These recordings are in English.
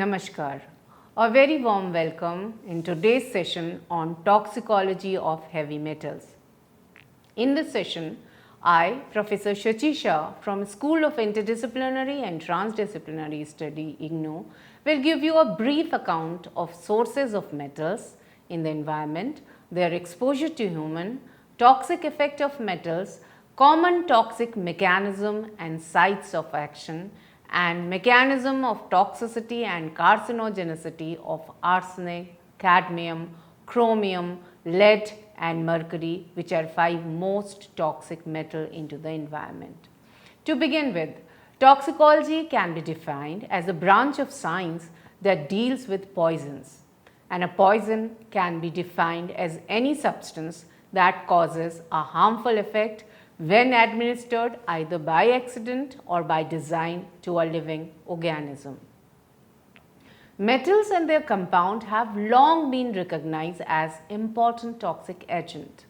Namaskar. A very warm welcome in today's session on toxicology of heavy metals. In this session, I, Professor Shachi Shah from School of Interdisciplinary and Transdisciplinary Study IGNOU, will give you a brief account of sources of metals in the environment, their exposure to human, toxic effect of metals, common toxic mechanism and sites of action, and mechanism of toxicity and carcinogenicity of arsenic, cadmium, chromium, lead and mercury, which are 5 most toxic metals into the environment. To begin with, toxicology can be defined as a branch of science that deals with poisons, and a poison can be defined as any substance that causes a harmful effect when administered either by accident or by design to a living organism. Metals and their compound have long been recognized as important toxic agent,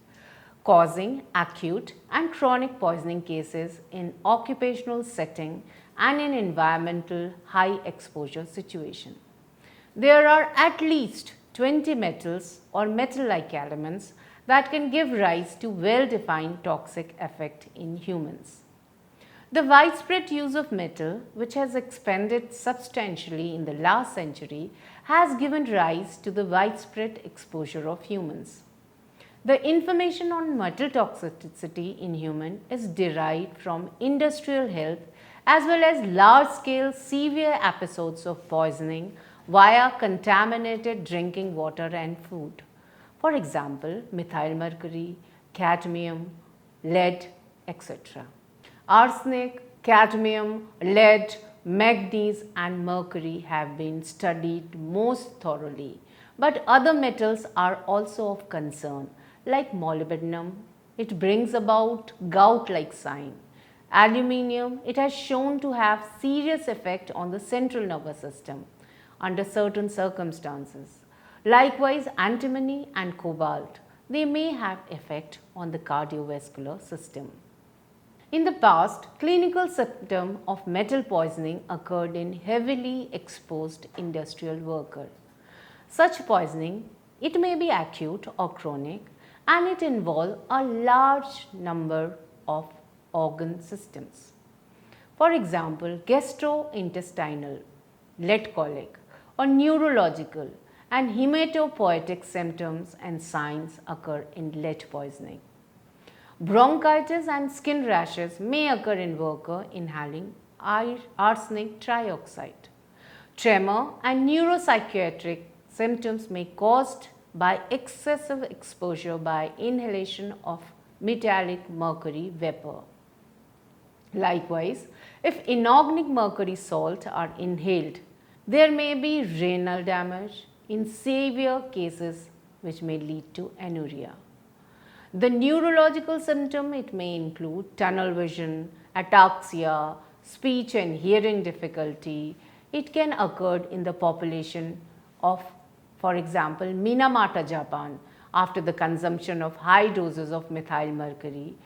causing acute and chronic poisoning cases in occupational setting and in environmental high exposure situation. There are at least 20 metals or metal-like elements that can give rise to well-defined toxic effect in humans. The widespread use of metal, which has expanded substantially in the last century, has given rise to the widespread exposure of humans. The information on metal toxicity in human is derived from industrial health as well as large-scale severe episodes of poisoning via contaminated drinking water and food. For example, methyl mercury, cadmium, lead, etc. Arsenic, cadmium, lead, manganese and mercury have been studied most thoroughly, but other metals are also of concern like molybdenum. It brings about gout-like sign. Aluminium, it has shown to have serious effect on the central nervous system under certain circumstances. Likewise, antimony and cobalt, they may have effect on the cardiovascular system. In the past, clinical symptom of metal poisoning occurred in heavily exposed industrial workers. Such poisoning, it may be acute or chronic, and it involves a large number of organ systems. For example, gastrointestinal, lead colic, or neurological and hematopoietic symptoms and signs occur in lead poisoning. Bronchitis and skin rashes may occur in worker inhaling arsenic trioxide. Tremor and neuropsychiatric symptoms may be caused by excessive exposure by inhalation of metallic mercury vapor. Likewise, if inorganic mercury salt are inhaled, there may be renal damage in severe cases which may lead to anuria. The neurological symptom, it may include tunnel vision, ataxia, speech and hearing difficulty. It can occur in the population of, for example, Minamata, Japan, after the consumption of high doses of methyl mercury,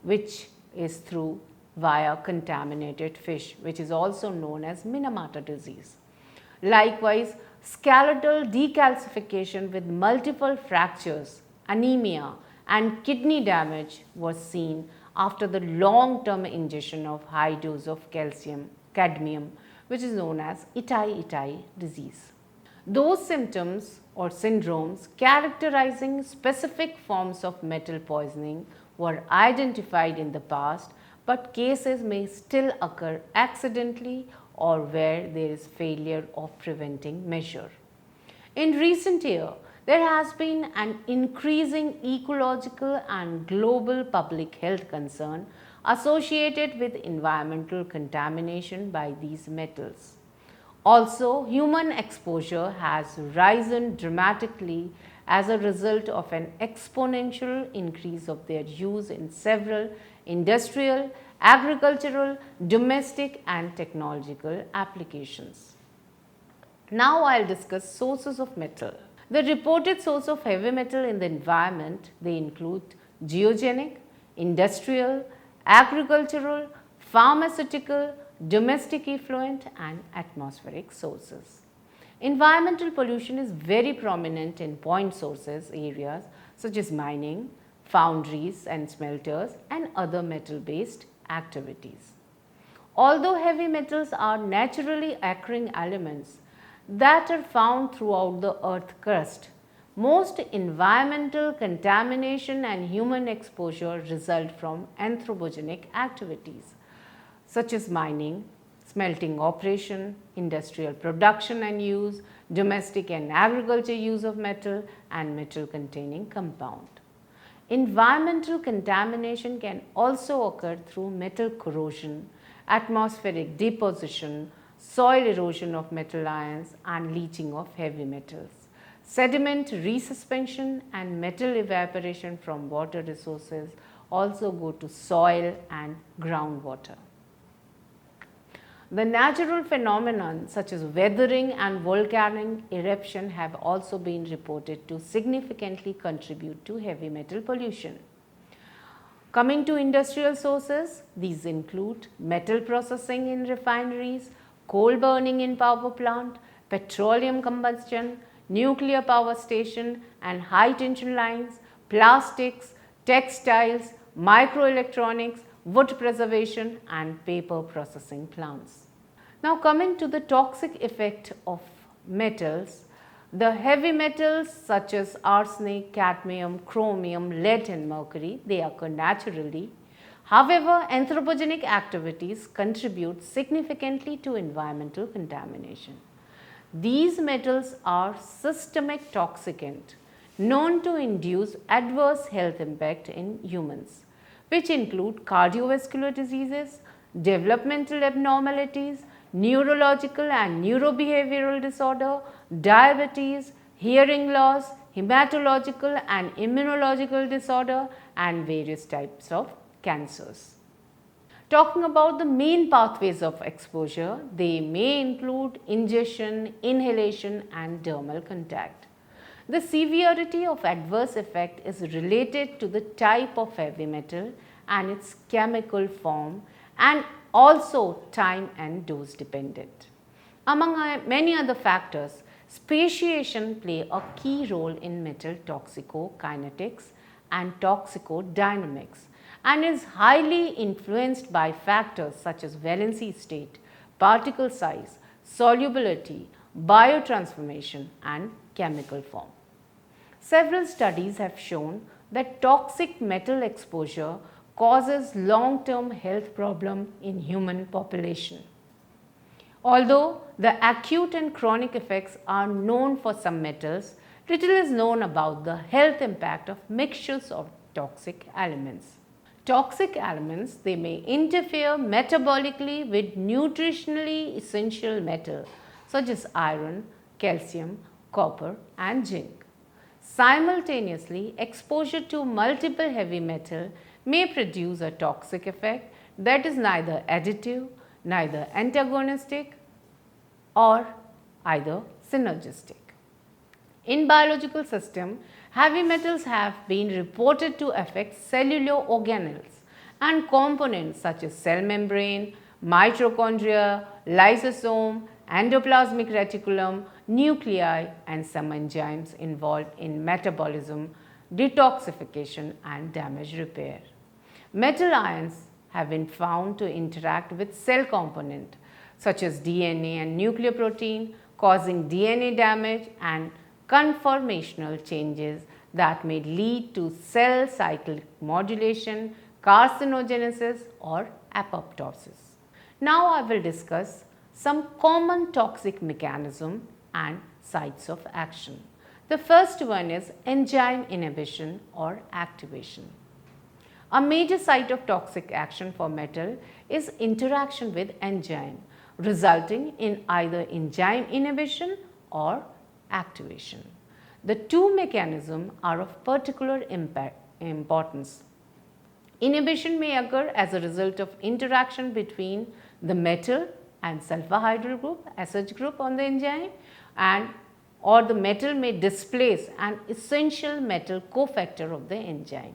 which is through via contaminated fish, which is also known as Minamata disease. Likewise, skeletal decalcification with multiple fractures, anemia and kidney damage was seen after the long-term ingestion of high dose of cadmium, which is known as Itai disease. Those symptoms or syndromes characterizing specific forms of metal poisoning were identified in the past, but cases may still occur accidentally or where there is failure of preventing measure. In recent years, there has been an increasing ecological and global public health concern associated with environmental contamination by these metals. Also, human exposure has risen dramatically as a result of an exponential increase of their use in several industrial, agricultural, domestic and technological applications. Now I will discuss sources of metal. The reported source of heavy metal in the environment, they include geogenic, industrial, agricultural, pharmaceutical, domestic effluent and atmospheric sources. Environmental pollution is very prominent in point sources areas such as mining, foundries and smelters and other metal based activities. Although heavy metals are naturally occurring elements that are found throughout the earth crust, most environmental contamination and human exposure result from anthropogenic activities such as mining, smelting operation, industrial production and use, domestic and agriculture use of metal and metal containing compound. Environmental contamination can also occur through metal corrosion, atmospheric deposition, soil erosion of metal ions and leaching of heavy metals, sediment resuspension and metal evaporation from water resources also go to soil and groundwater. The natural phenomenon such as weathering and volcanic eruption have also been reported to significantly contribute to heavy metal pollution. Coming to industrial sources, these include metal processing in refineries, coal burning in power plant, petroleum combustion, nuclear power station and high tension lines, plastics, textiles, microelectronics, wood preservation and paper processing plants. Now coming to the toxic effect of metals, the heavy metals such as arsenic, cadmium, chromium, lead and mercury, they occur naturally. However, anthropogenic activities contribute significantly to environmental contamination. These metals are systemic toxicant known to induce adverse health impact in humans, which include cardiovascular diseases, developmental abnormalities, neurological and neurobehavioral disorder, diabetes, hearing loss, hematological and immunological disorder and various types of cancers. Talking about the main pathways of exposure, they may include ingestion, inhalation and dermal contact. The severity of adverse effect is related to the type of heavy metal and its chemical form and also time and dose dependent. Among many other factors, speciation play a key role in metal toxicokinetics and toxicodynamics and is highly influenced by factors such as valency state, particle size, solubility, biotransformation and chemical form. Several studies have shown that toxic metal exposure causes long-term health problem in human population. Although the acute and chronic effects are known for some metals, little is known about the health impact of mixtures of toxic elements. Toxic elements, they may interfere metabolically with nutritionally essential metal such as iron, calcium, copper and zinc. Simultaneously, exposure to multiple heavy metal may produce a toxic effect that is neither additive, neither antagonistic or either synergistic. In biological system, heavy metals have been reported to affect cellular organelles and components such as cell membrane, mitochondria, lysosome, endoplasmic reticulum, nuclei and some enzymes involved in metabolism, detoxification and damage repair. Metal ions have been found to interact with cell component such as DNA and nucleoprotein, causing DNA damage and conformational changes that may lead to cell cycle modulation, carcinogenesis or apoptosis. Now I will discuss some common toxic mechanism and sites of action. The first one is enzyme inhibition or activation. A major site of toxic action for metal is interaction with enzyme, resulting in either enzyme inhibition or activation. The two mechanisms are of particular importance. Inhibition may occur as a result of interaction between the metal and sulfur hydryl group, SH group on the enzyme, and or the metal may displace an essential metal cofactor of the enzyme.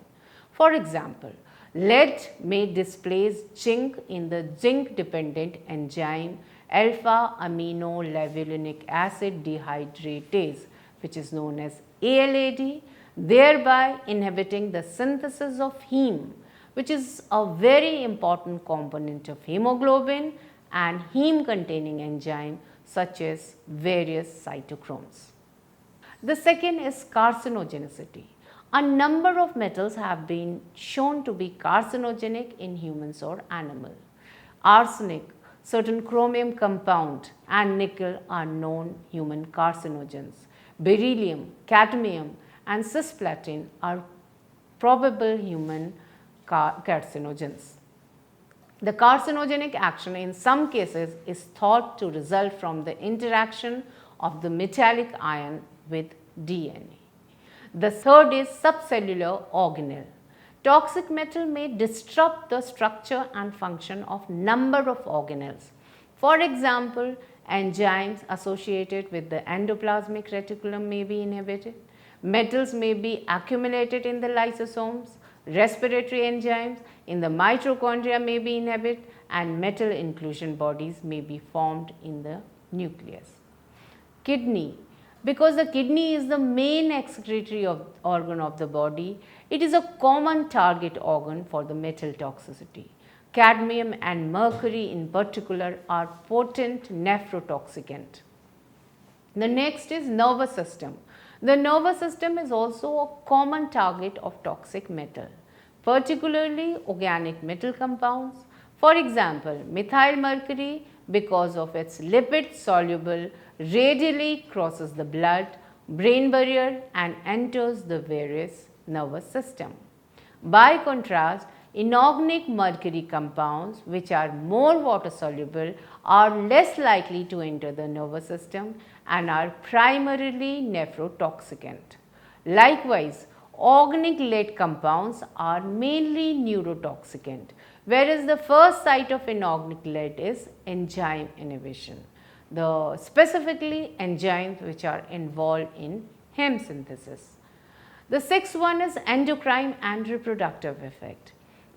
For example, lead may displace zinc in the zinc dependent enzyme alpha aminolevulinic acid dehydratase, which is known as ALAD, thereby inhibiting the synthesis of heme, which is a very important component of hemoglobin and heme containing enzyme such as various cytochromes. The second is carcinogenicity. A number of metals have been shown to be carcinogenic in humans or animal. Arsenic, certain chromium compound and nickel are known human carcinogens. Beryllium, cadmium and cisplatin are probable human carcinogens. The carcinogenic action in some cases is thought to result from the interaction of the metallic ion with DNA. The third is subcellular organelle. Toxic metal may disrupt the structure and function of number of organelles. For example, enzymes associated with the endoplasmic reticulum may be inhibited. Metals may be accumulated in the lysosomes. Respiratory enzymes in the mitochondria may be inhibited, and metal inclusion bodies may be formed in the nucleus. Kidney. Because the kidney is the main excretory organ of the body, it is a common target organ for the metal toxicity. Cadmium and mercury in particular are potent nephrotoxicant. The next is nervous system. The nervous system is also a common target of toxic metal, particularly organic metal compounds. For example, methyl mercury, because of its lipid soluble, radially crosses the blood brain barrier and enters the various nervous system. By contrast, inorganic mercury compounds, which are more water soluble, are less likely to enter the nervous system and are primarily nephrotoxicant. Likewise, organic lead compounds are mainly neurotoxicant, whereas the first site of inorganic lead is enzyme inhibition. Specifically enzymes which are involved in heme synthesis. The sixth one is endocrine and reproductive effect.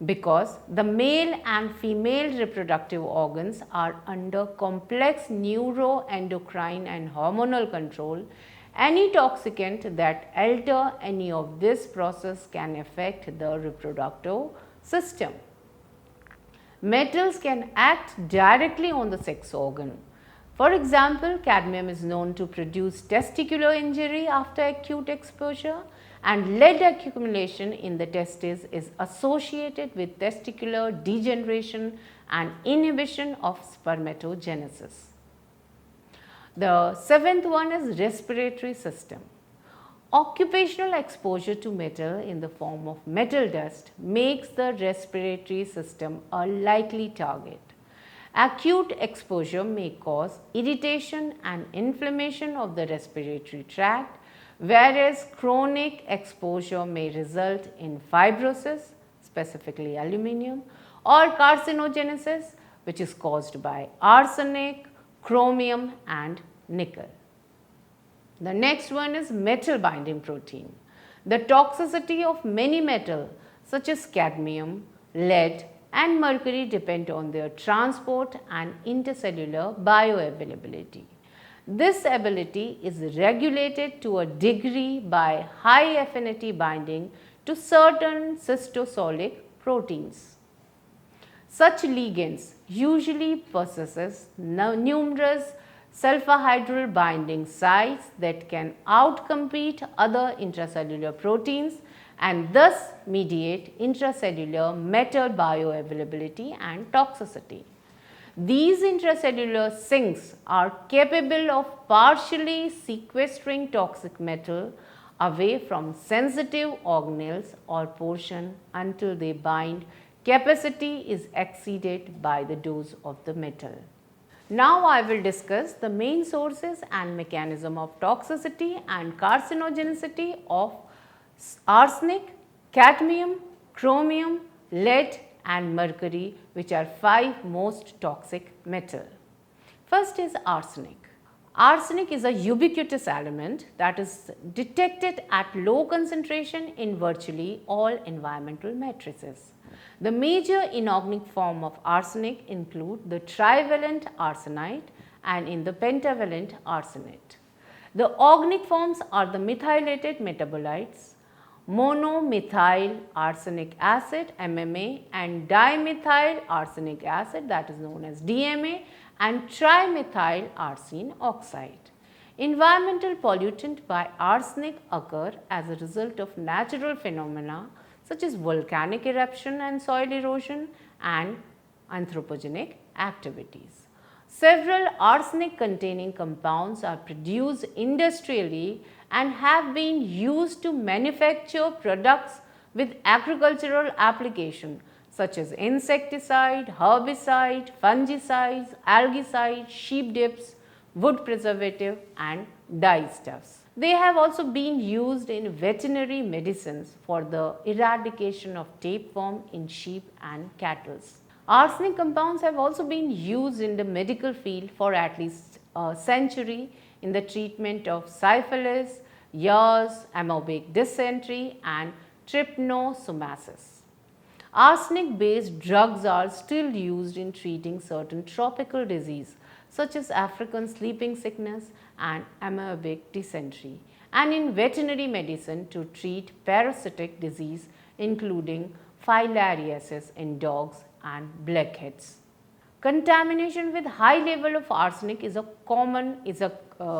Because the male and female reproductive organs are under complex neuroendocrine and hormonal control, any toxicant that alter any of this process can affect the reproductive system. Metals can act directly on the sex organ. For example, cadmium is known to produce testicular injury after acute exposure, and lead accumulation in the testes is associated with testicular degeneration and inhibition of spermatogenesis. The seventh one is respiratory system. Occupational exposure to metal in the form of metal dust makes the respiratory system a likely target. Acute exposure may cause irritation and inflammation of the respiratory tract, whereas chronic exposure may result in fibrosis, specifically aluminum, or carcinogenesis, which is caused by arsenic, chromium and nickel. The next one is metal binding protein. The toxicity of many metals such as cadmium, lead and mercury depend on their transport and intercellular bioavailability. This ability is regulated to a degree by high affinity binding to certain cystosolic proteins. Such ligands usually possess numerous sulfhydryl binding sites that can outcompete other intracellular proteins and thus mediate intracellular metal bioavailability and toxicity. These intracellular sinks are capable of partially sequestering toxic metal away from sensitive organelles or portion until their bind capacity is exceeded by the dose of the metal. Now I will discuss the main sources and mechanism of toxicity and carcinogenicity of arsenic, cadmium, chromium, lead and mercury, which are 5 most toxic metals. First is arsenic. Arsenic is a ubiquitous element that is detected at low concentration in virtually all environmental matrices. The major inorganic form of arsenic include the trivalent arsenite and in the pentavalent arsenate. The organic forms are the methylated metabolites, monomethyl arsenic acid MMA and dimethyl arsenic acid, that is known as DMA, and trimethyl arsine oxide. Environmental pollutant by arsenic occur as a result of natural phenomena such as volcanic eruption and soil erosion and anthropogenic activities. Several arsenic containing compounds are produced industrially and have been used to manufacture products with agricultural application such as insecticide, herbicide, fungicides, algicide, sheep dips, wood preservative and dyestuffs. They have also been used in veterinary medicines for the eradication of tapeworm in sheep and cattle. Arsenic compounds have also been used in the medical field for at least a century in the treatment of syphilis, yaws, amoebic dysentery and trypanosomiasis. Arsenic based drugs are still used in treating certain tropical diseases such as African sleeping sickness and amoebic dysentery, and in veterinary medicine to treat parasitic disease including filariasis in dogs and blackheads. Contamination with high level of arsenic is a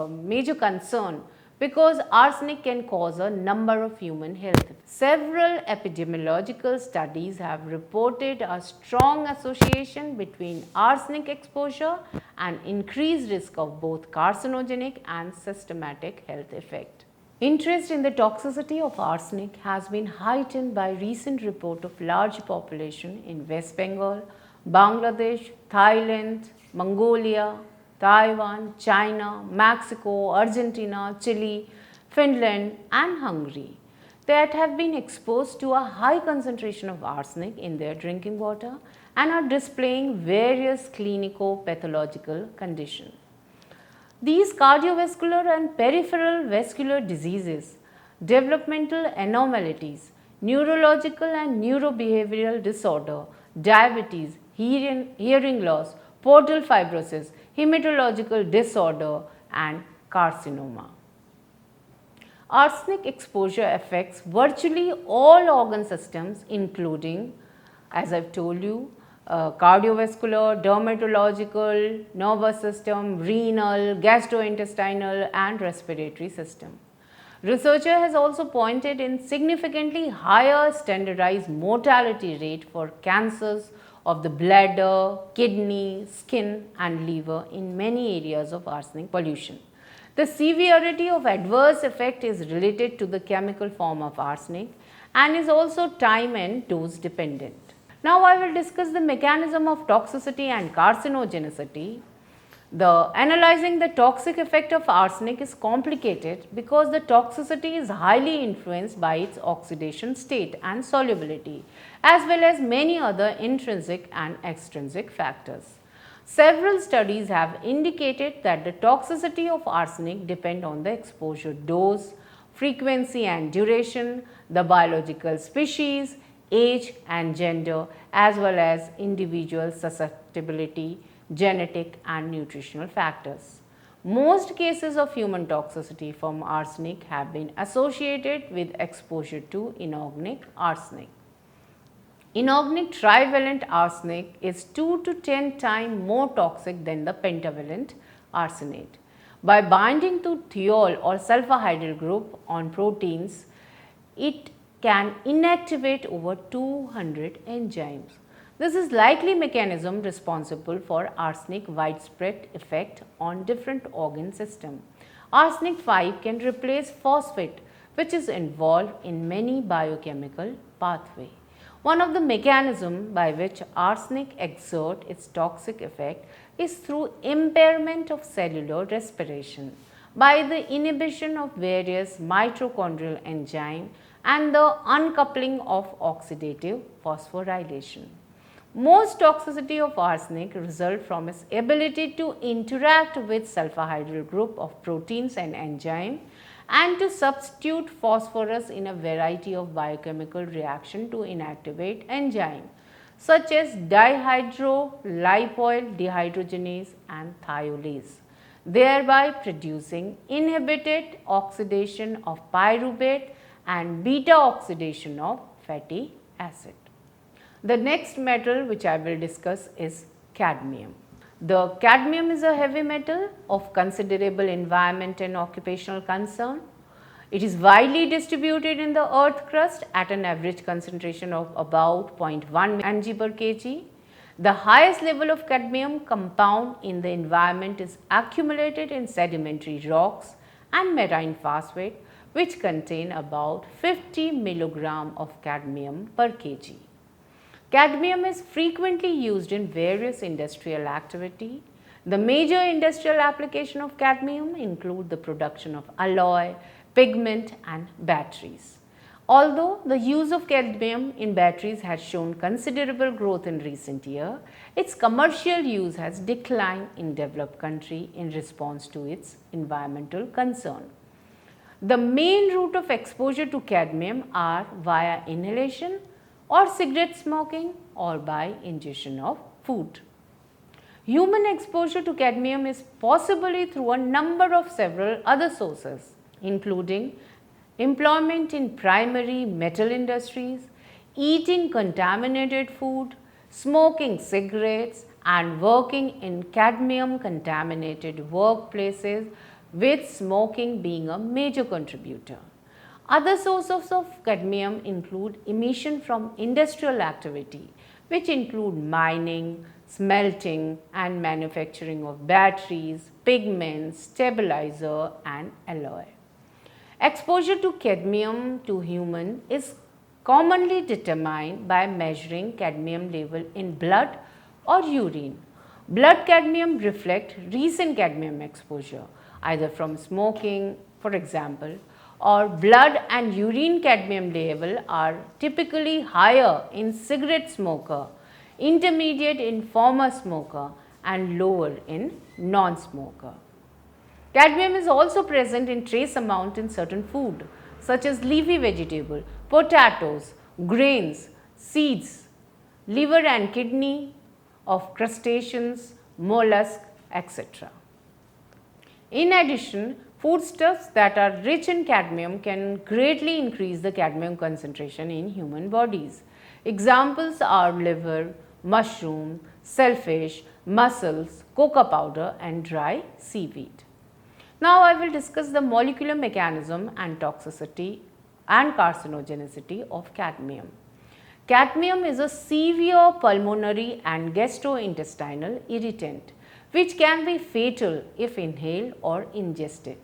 major concern because arsenic can cause a number of human health. Several epidemiological studies have reported a strong association between arsenic exposure and increased risk of both carcinogenic and systematic health effect. Interest in the toxicity of arsenic has been heightened by recent report of large population in West Bengal, Bangladesh, Thailand, Mongolia, Taiwan, China, Mexico, Argentina, Chile, Finland and Hungary that have been exposed to a high concentration of arsenic in their drinking water and are displaying various clinico-pathological conditions. These cardiovascular and peripheral vascular diseases, developmental anomalies, neurological and neurobehavioral disorder, diabetes, hearing loss, portal fibrosis, hematological disorder and carcinoma. Arsenic exposure affects virtually all organ systems including, as I have told you, cardiovascular, dermatological, nervous system, renal, gastrointestinal and respiratory system. Researcher has also pointed in significantly higher standardized mortality rate for cancers of the bladder, kidney, skin and liver in many areas of arsenic pollution. The severity of adverse effect is related to the chemical form of arsenic and is also time and dose dependent. Now I will discuss the mechanism of toxicity and carcinogenicity. Analyzing the toxic effect of arsenic is complicated because the toxicity is highly influenced by its oxidation state and solubility as well as many other intrinsic and extrinsic factors. Several studies have indicated that the toxicity of arsenic depend on the exposure dose, frequency and duration, the biological species, age and gender as well as individual susceptibility, genetic and nutritional factors. Most cases of human toxicity from arsenic have been associated with exposure to inorganic arsenic. Inorganic trivalent arsenic is 2 to 10 times more toxic than the pentavalent arsenate. By binding to thiol or sulfur hydryl group on proteins, it can inactivate over 200 enzymes. This is likely mechanism responsible for arsenic widespread effect on different organ system. Arsenic 5 can replace phosphate which is involved in many biochemical pathway. One of the mechanisms by which arsenic exerts its toxic effect is through impairment of cellular respiration by the inhibition of various mitochondrial enzymes and the uncoupling of oxidative phosphorylation. Most toxicity of arsenic result from its ability to interact with sulfur hydryl group of proteins and enzyme and to substitute phosphorus in a variety of biochemical reaction to inactivate enzyme such as dihydrolipoyl dehydrogenase and thiolase, thereby producing inhibited oxidation of pyruvate and beta oxidation of fatty acid. The next metal which I will discuss is cadmium. The cadmium is a heavy metal of considerable environment and occupational concern. It is widely distributed in the earth crust at an average concentration of about 0.1 mg per kg. The highest level of cadmium compound in the environment is accumulated in sedimentary rocks and marine phosphate, which contain about 50 mg of cadmium per kg. Cadmium is frequently used in various industrial activity. The major industrial application of cadmium include the production of alloy, pigment and batteries. Although the use of cadmium in batteries has shown considerable growth in recent years, its commercial use has declined in developed countries in response to its environmental concern. The main route of exposure to cadmium are via inhalation or cigarette smoking or by ingestion of food. Human exposure to cadmium is possibly through a number of several other sources, including employment in primary metal industries, eating contaminated food, smoking cigarettes and working in cadmium contaminated workplaces, with smoking being a major contributor. Other sources of cadmium include emission from industrial activity, which include mining, smelting and manufacturing of batteries, pigments, stabilizer and alloy. Exposure to cadmium to human is commonly determined by measuring cadmium level in blood or urine. Blood cadmium reflect recent cadmium exposure, either from smoking, for example, or blood and urine cadmium level are typically higher in cigarette smoker, intermediate in former smoker and lower in non-smoker. Cadmium is also present in trace amount in certain food such as leafy vegetable, potatoes, grains, seeds, liver and kidney of crustaceans, mollusks, etc. In addition, foodstuffs that are rich in cadmium can greatly increase the cadmium concentration in human bodies. Examples are liver, mushroom, shellfish, mussels, cocoa powder and dry seaweed. Now I will discuss the molecular mechanism and toxicity and carcinogenicity of cadmium. Cadmium is a severe pulmonary and gastrointestinal irritant which can be fatal if inhaled or ingested.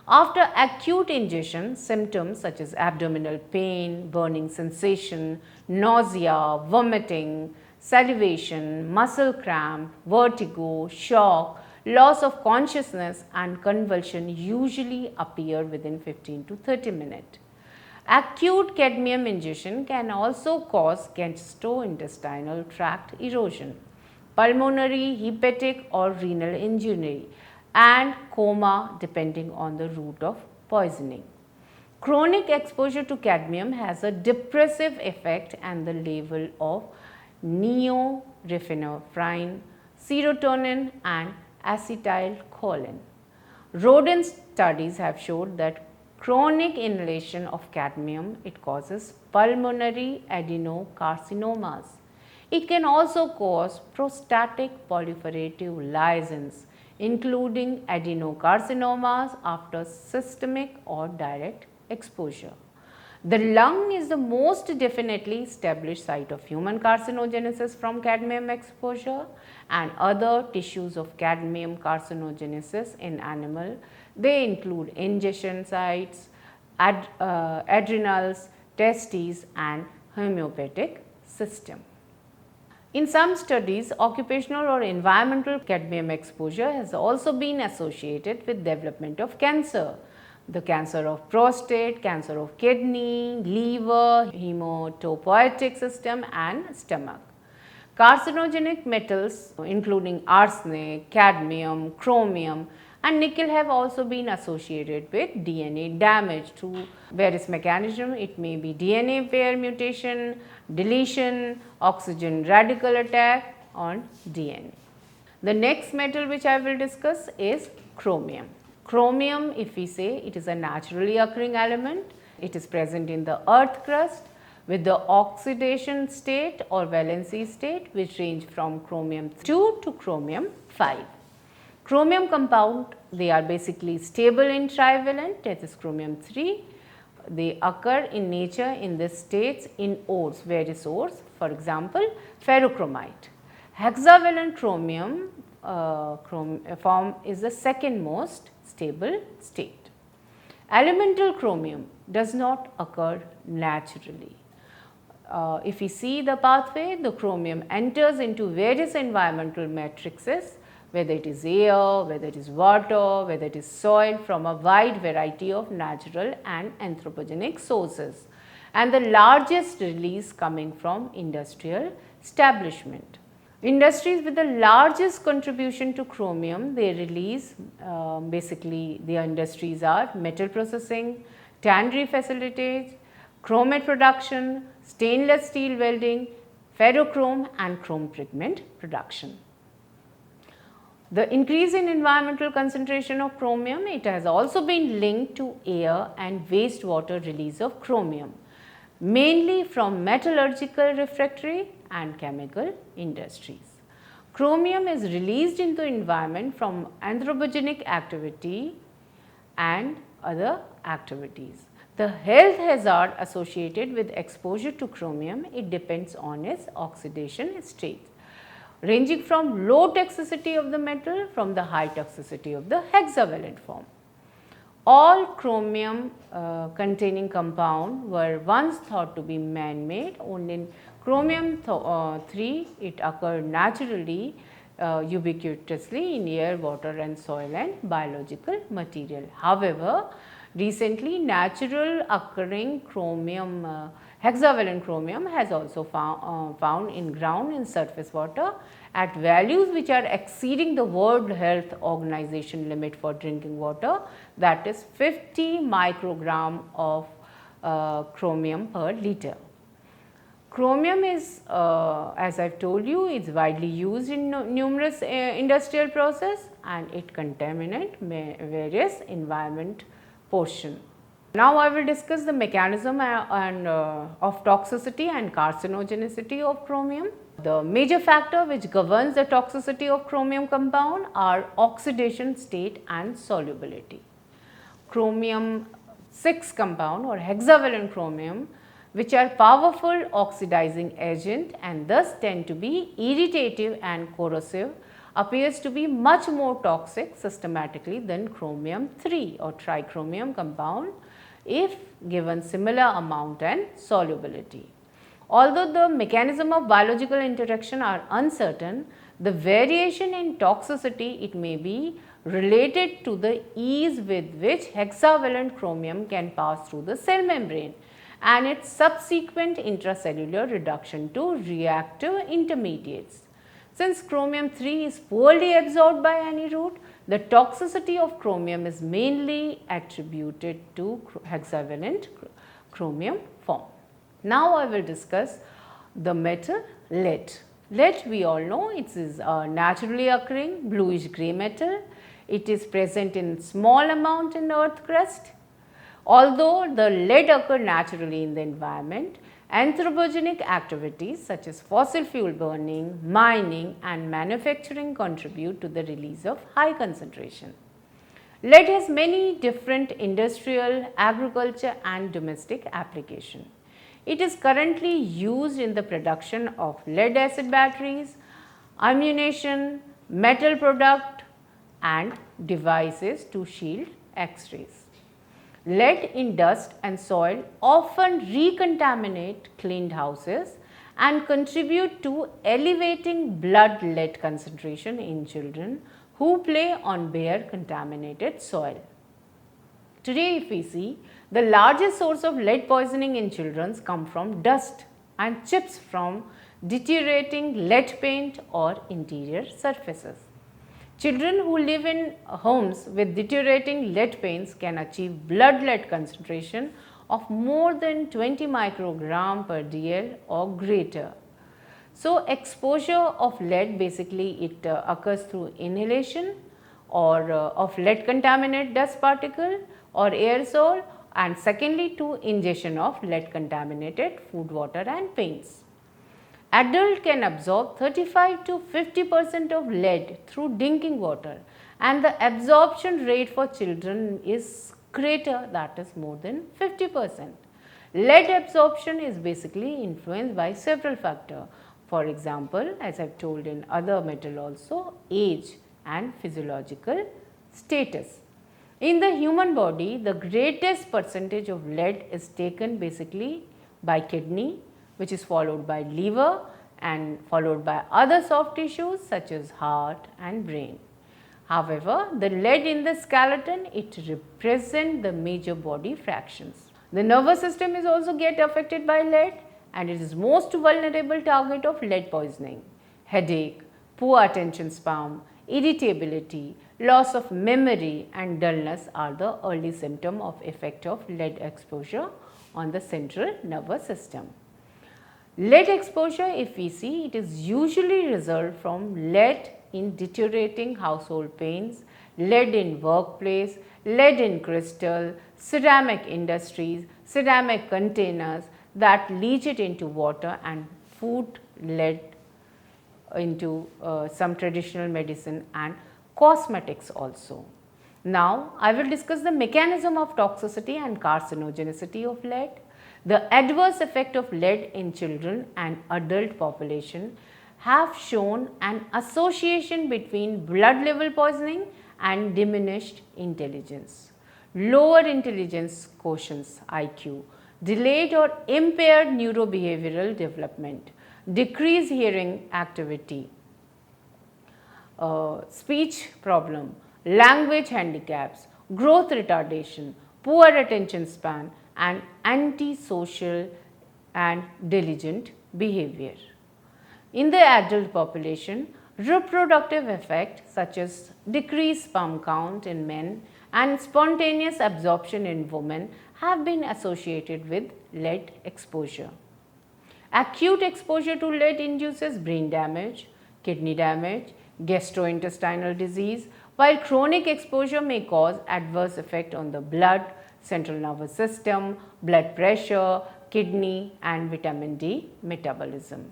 After acute ingestion, symptoms such as abdominal pain, burning sensation, nausea, vomiting, salivation, muscle cramp, vertigo, shock, loss of consciousness and convulsion usually appear within 15 to 30 minutes. Acute cadmium ingestion can also cause gastrointestinal tract erosion, pulmonary, hepatic or renal injury and coma depending on the route of poisoning. Chronic exposure to cadmium has a depressive effect and the level of norepinephrine, serotonin and acetylcholine. Rodent studies have showed that chronic inhalation of cadmium, it causes pulmonary adenocarcinomas. It can also cause prostatic proliferative lesions, including adenocarcinomas after systemic or direct exposure. The lung is the most definitely established site of human carcinogenesis from cadmium exposure, and other tissues of cadmium carcinogenesis in animal. They include ingestion sites, adrenals, testes and homeopathic system. In some studies, occupational or environmental cadmium exposure has also been associated with development of cancer. The cancer of prostate, cancer of kidney, liver, hematopoietic system and stomach. Carcinogenic metals including arsenic, cadmium, chromium and nickel have also been associated with DNA damage through various mechanisms. It may be DNA pair mutation, deletion, oxygen radical attack on DNA. The next metal which I will discuss is chromium. Chromium, if we say, it is a naturally occurring element. It is present in the earth crust with the oxidation state or valency state which range from chromium 2 to chromium 5. Chromium compound, they are basically stable in trivalent, that is chromium 3. They occur in nature in the states in ores, various ores, for example, ferrochromite. Hexavalent chromium form is the second most stable state. Elemental chromium does not occur naturally. If we see the pathway, the chromium enters into various environmental matrices, whether it is air, whether it is water, whether it is soil, from a wide variety of natural and anthropogenic sources, and the largest release coming from industrial establishment. Industries with the largest contribution to chromium, they release basically their industries are metal processing, tannery facilities, chromate production, stainless steel welding, ferrochrome and chrome pigment production. The increase in environmental concentration of chromium, it has also been linked to air and wastewater release of chromium, mainly from metallurgical, refractory and chemical industries. Chromium is released into environment from anthropogenic activity and other activities. The health hazard associated with exposure to chromium, it depends on its oxidation state, ranging from low toxicity of the metal from the high toxicity of the hexavalent form. All chromium containing compound were once thought to be man-made. Only in chromium 3 it occurred naturally, ubiquitously in air, water and soil and biological material. However, recently natural occurring chromium, hexavalent chromium has also found in ground in surface water at values which are exceeding the World Health Organization limit for drinking water, that is 50 microgram of chromium per liter. Chromium is, as I have told you, is widely used in numerous industrial process and it contaminate various environment portion. Now, I will discuss the mechanism of toxicity and carcinogenicity of chromium. The major factor which governs the toxicity of chromium compound are oxidation state and solubility. Chromium 6 compound or hexavalent chromium, which are powerful oxidizing agent and thus tend to be irritative and corrosive, appears to be much more toxic systematically than chromium 3 or trichromium compound if given similar amount and solubility. Although the mechanism of biological interaction are uncertain, the variation in toxicity, it may be related to the ease with which hexavalent chromium can pass through the cell membrane and its subsequent intracellular reduction to reactive intermediates. Since chromium 3 is poorly absorbed by any route, the toxicity of chromium is mainly attributed to hexavalent chromium form. Now, I will discuss the metal lead. Lead, we all know, it is a naturally occurring bluish grey metal. It is present in small amount in earth crust. Although the lead occur naturally in the environment, anthropogenic activities such as fossil fuel burning, mining and manufacturing contribute to the release of high concentration. Lead has many different industrial, agriculture and domestic applications. It is currently used in the production of lead acid batteries, ammunition, metal product and devices to shield X-rays. Lead in dust and soil often recontaminate cleaned houses and contribute to elevating blood lead concentration in children who play on bare contaminated soil. Today, if we see, the largest source of lead poisoning in children come from dust and chips from deteriorating lead paint or interior surfaces. Children who live in homes with deteriorating lead paints can achieve blood lead concentration of more than 20 microgram per dl or greater. So, exposure of lead basically it occurs through inhalation or of lead contaminated dust particle or aerosol, and secondly to ingestion of lead contaminated food, water and paints. Adult can absorb 35 to 50% of lead through drinking water, and the absorption rate for children is greater, that is more than 50%. Lead absorption is basically influenced by several factors. For example, as I have told in other metal also, age and physiological status. In the human body, the greatest percentage of lead is taken basically by kidney, which is followed by liver and followed by other soft tissues such as heart and brain. However, the lead in the skeleton, it represents the major body fractions. The nervous system is also get affected by lead, and it is most vulnerable target of lead poisoning. Headache, poor attention span, irritability, loss of memory and dullness are the early symptom of effect of lead exposure on the central nervous system. Lead exposure, if we see, it is usually result from lead in deteriorating household paints, lead in workplace, lead in crystal, ceramic industries, ceramic containers that leach it into water, and food lead into some traditional medicine and cosmetics also. Now, I will discuss the mechanism of toxicity and carcinogenicity of lead. The adverse effect of lead in children and adult population have shown an association between blood level poisoning and diminished intelligence, lower intelligence quotients IQ, delayed or impaired neurobehavioral development, decreased hearing activity, speech problem, language handicaps, growth retardation, poor attention span and antisocial and diligent behavior. In the adult population, reproductive effects such as decreased sperm count in men and spontaneous absorption in women have been associated with lead exposure. Acute exposure to lead induces brain damage, kidney damage, gastrointestinal disease, while chronic exposure may cause adverse effect on the blood, central nervous system, blood pressure, kidney and vitamin D metabolism.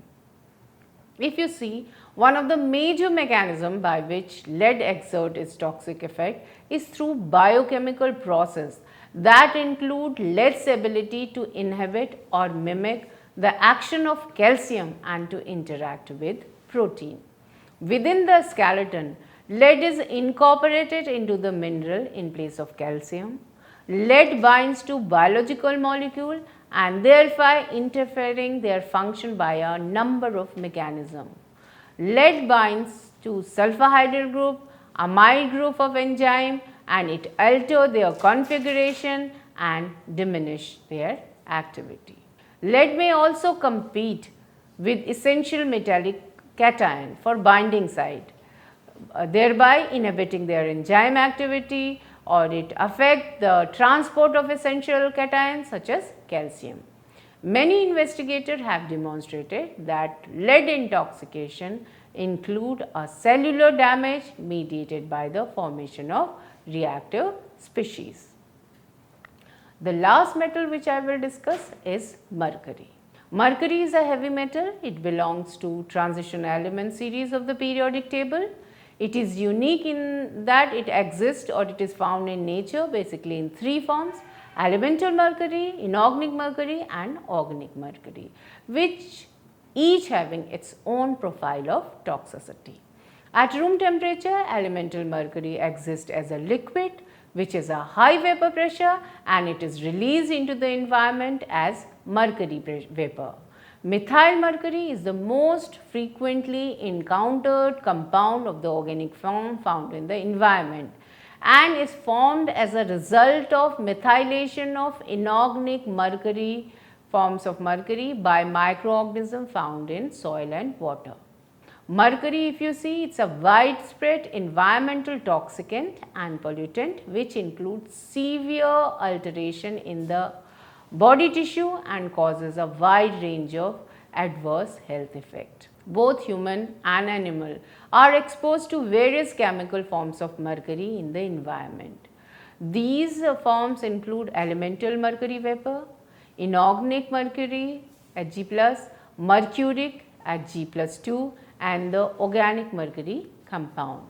If you see, one of the major mechanisms by which lead exerts its toxic effect is through biochemical process that include lead's ability to inhibit or mimic the action of calcium and to interact with protein. Within the skeleton, lead is incorporated into the mineral in place of calcium. Lead binds to biological molecule and thereby interfering their function by a number of mechanisms. Lead binds to sulfur hydryl group, amide group of enzyme, and it alters their configuration and diminish their activity. Lead may also compete with essential metallic cation for binding site, thereby inhibiting their enzyme activity, or it affects the transport of essential cations such as calcium. Many investigators have demonstrated that lead intoxication include a cellular damage mediated by the formation of reactive species. The last metal which I will discuss is mercury. Mercury is a heavy metal. It belongs to transition element series of the periodic table. It is unique in that it exists or it is found in nature basically in three forms: elemental mercury, inorganic mercury and organic mercury, which each having its own profile of toxicity. At room temperature, elemental mercury exists as a liquid which is a high vapor pressure and it is released into the environment as mercury vapor. Methyl mercury is the most frequently encountered compound of the organic form found in the environment and is formed as a result of methylation of inorganic mercury forms of mercury by microorganisms found in soil and water. Mercury, if you see, it's a widespread environmental toxicant and pollutant which includes severe alteration in the body tissue and causes a wide range of adverse health effects. Both human and animal are exposed to various chemical forms of mercury in the environment. These forms include elemental mercury vapor, inorganic mercury Hg+, mercuric at G+2 and the organic mercury compound.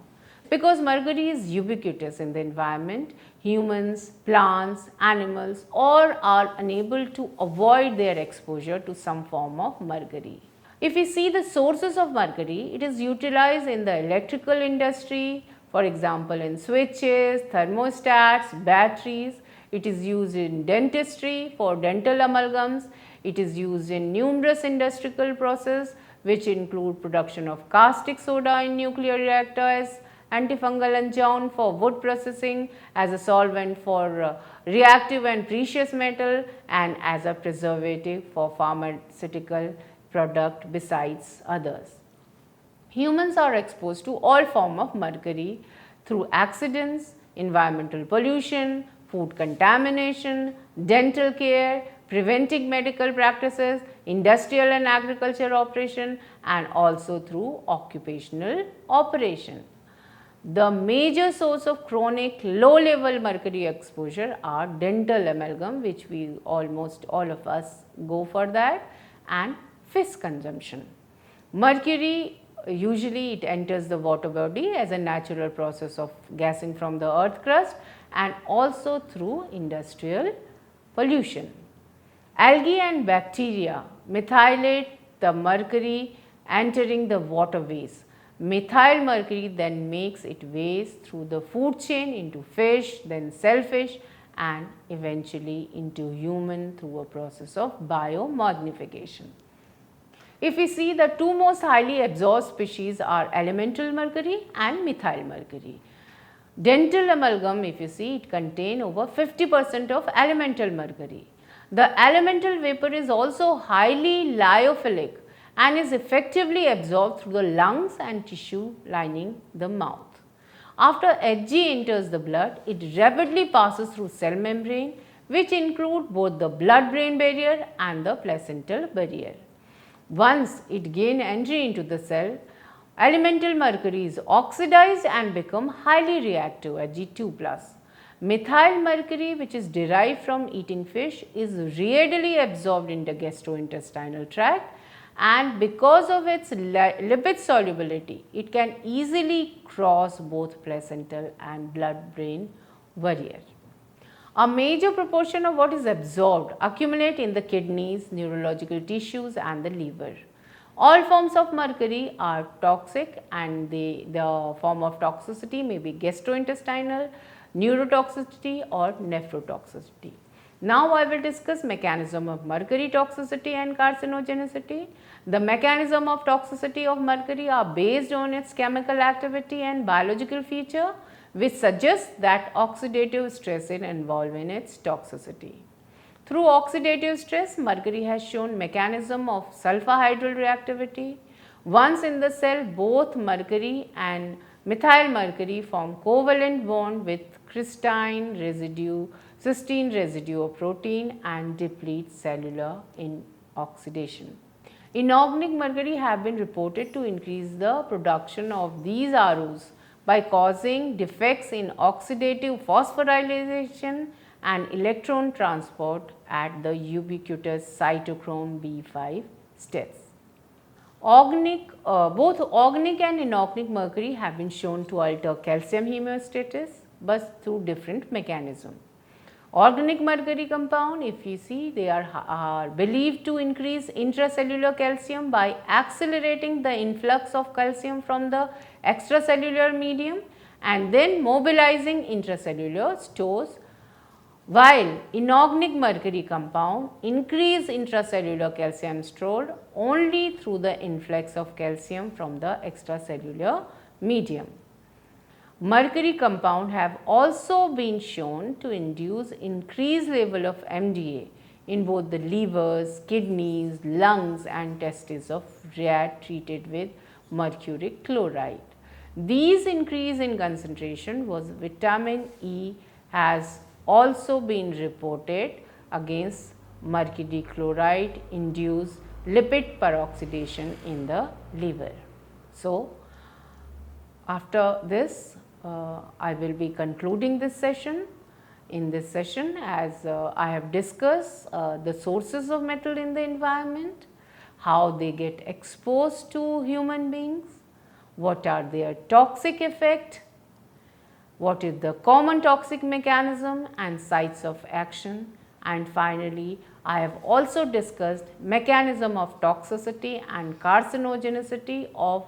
Because mercury is ubiquitous in the environment, humans, plants, animals all are unable to avoid their exposure to some form of mercury. If we see the sources of mercury, it is utilized in the electrical industry, for example in switches, thermostats, batteries. It is used in dentistry for dental amalgams. It is used in numerous industrial processes which include production of caustic soda in nuclear reactors, antifungal enzyme for wood processing, as a solvent for reactive and precious metal, and as a preservative for pharmaceutical product besides others. Humans are exposed to all form of mercury through accidents, environmental pollution, food contamination, dental care, preventive medical practices, industrial and agriculture operation, and also through occupational operation. The major source of chronic low level mercury exposure are dental amalgam, which we almost all of us go for that, and fish consumption. Mercury, usually it enters the water body as a natural process of gassing from the earth crust and also through industrial pollution. Algae and bacteria methylate the mercury entering the waterways. Methyl mercury then makes its ways through the food chain into fish, then shellfish, and eventually into human through a process of biomagnification. If we see, the two most highly absorbed species are elemental mercury and methyl mercury. Dental amalgam, if you see, it contains over 50% of elemental mercury. The elemental vapor is also highly lyophilic and is effectively absorbed through the lungs and tissue lining the mouth. After Hg enters the blood, it rapidly passes through cell membrane, which include both the blood-brain barrier and the placental barrier. Once it gains entry into the cell, elemental mercury is oxidized and become highly reactive Hg2+. Methyl mercury, which is derived from eating fish, is readily absorbed in the gastrointestinal tract, and because of its lipid solubility, it can easily cross both placental and blood-brain barrier. A major proportion of what is absorbed accumulate in the kidneys, neurological tissues and the liver. All forms of mercury are toxic, and the form of toxicity may be gastrointestinal, neurotoxicity or nephrotoxicity. Now I will discuss mechanism of mercury toxicity and carcinogenicity. The mechanism of toxicity of mercury are based on its chemical activity and biological feature, which suggests that oxidative stress is involved in its toxicity. Through oxidative stress, mercury has shown mechanism of sulfur-hydryl reactivity. Once in the cell, both mercury and methyl mercury form covalent bond with cysteine residue of protein and deplete cellular in oxidation. Inorganic mercury have been reported to increase the production of these ROs by causing defects in oxidative phosphorylation and electron transport at the ubiquitous cytochrome B5 states. Both organic and inorganic mercury have been shown to alter calcium homeostasis, but through different mechanisms. Organic mercury compound, if you see, they are believed to increase intracellular calcium by accelerating the influx of calcium from the extracellular medium and then mobilizing intracellular stores, while inorganic mercury compound increase intracellular calcium stored only through the influx of calcium from the extracellular medium. Mercury compound have also been shown to induce increased level of MDA in both the livers, kidneys, lungs and testes of rat treated with mercuric chloride. These increase in concentration was vitamin E has also been reported against mercury chloride induced lipid peroxidation in the liver. So, after this I will be concluding this session. In this session, as I have discussed the sources of metal in the environment, how they get exposed to human beings, what are their toxic effect, what is the common toxic mechanism and sites of action, and finally I have also discussed mechanism of toxicity and carcinogenicity of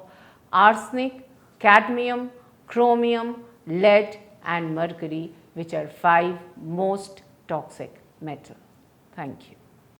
arsenic, cadmium, chromium, lead and mercury, which are 5 most toxic metals. Thank you.